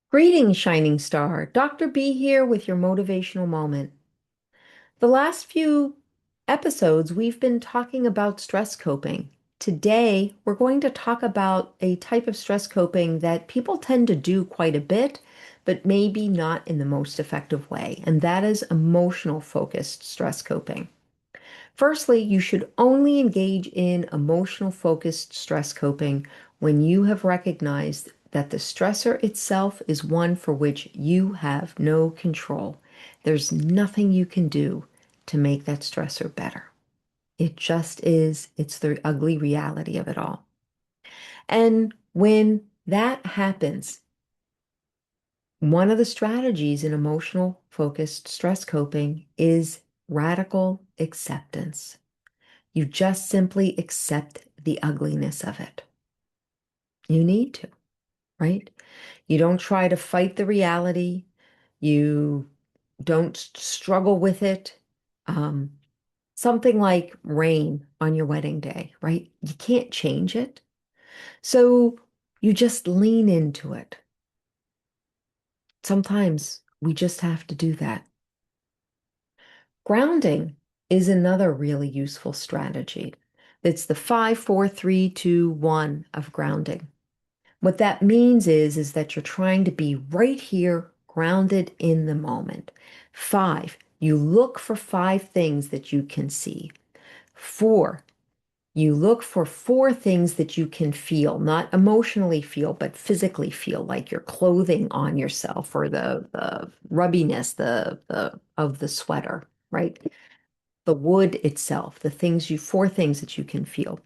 Greetings, Shining Star. Dr. B here with your motivational moment. The last few episodes, we've been talking about stress coping. Today, we're going to talk about a type of stress coping that people tend to do quite a bit, but maybe not in the most effective way, and that is emotional focused stress coping. Firstly, you should only engage in emotional focused stress coping when you have recognized that the stressor itself is one for which you have no control. There's nothing you can do to make that stressor better. It just is, it's the ugly reality of it all. And when that happens, one of the strategies in emotional focused stress coping is radical acceptance. You just simply accept the ugliness of it. You need to, right? You don't try to fight the reality. You don't struggle with it. Um, Something like rain on your wedding day, right? You can't change it. So you just lean into it. Sometimes we just have to do that. Grounding is another really useful strategy. It's the 5, 4, 3, 2, 1 of grounding. What that means is that you're trying to be right here, grounded in the moment. 5, you look for 5 things that you can see. 4, you look for 4 things that you can feel, not emotionally feel, but physically feel, like your clothing on yourself or the rubbiness of the sweater, right? The wood itself, the 4 things that you can feel.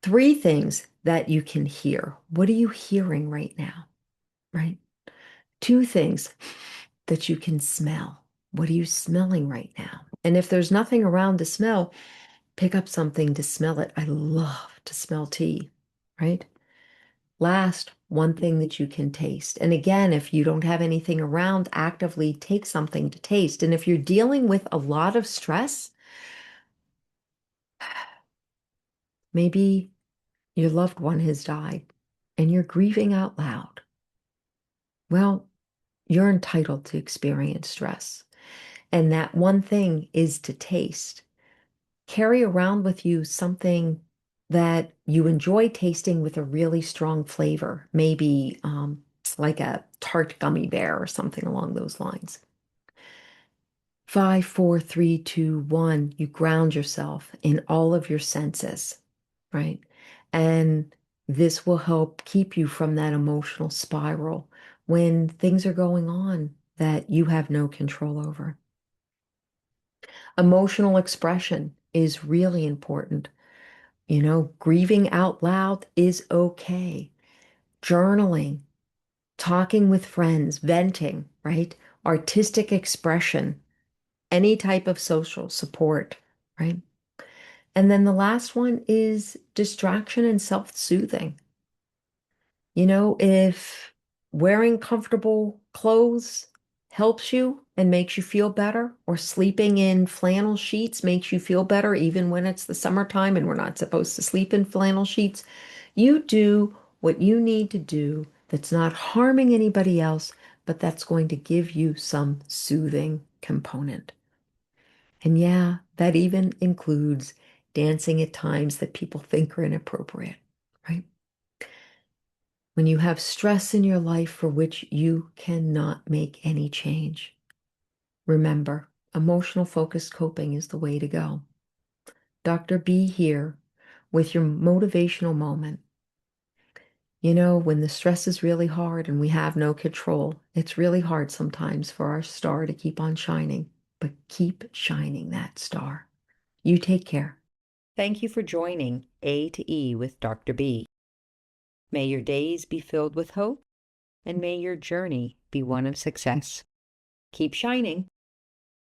3 things that you can hear. What are you hearing right now? Right? 2 things that you can smell. What are you smelling right now? And if there's nothing around to smell, pick up something to smell it. I love to smell tea, right? Last, 1 thing that you can taste. And again, if you don't have anything around, actively take something to taste. And if you're dealing with a lot of stress, maybe your loved one has died and you're grieving out loud. Well, you're entitled to experience stress. And that 1 thing is to taste. Carry around with you something that you enjoy tasting with a really strong flavor, maybe like a tart gummy bear or something along those lines. 5, 4, 3, 2, 1, you ground yourself in all of your senses, right? And this will help keep you from that emotional spiral when things are going on that you have no control over. Emotional expression is really important. Grieving out loud is okay. Journaling, talking with friends, venting, right? Artistic expression, any type of social support, right? And then the last one is distraction and self-soothing. If wearing comfortable clothes helps you and makes you feel better, or sleeping in flannel sheets makes you feel better, even when it's the summertime and we're not supposed to sleep in flannel sheets, you do what you need to do that's not harming anybody else, but that's going to give you some soothing component. And yeah, that even includes dancing at times that people think are inappropriate, right? When you have stress in your life for which you cannot make any change, remember, emotional focused coping is the way to go. Dr. B here with your motivational moment. When the stress is really hard and we have no control, it's really hard sometimes for our star to keep on shining, but keep shining that star. You take care. Thank you for joining A to E with Dr. B. May your days be filled with hope, and may your journey be one of success. Keep shining.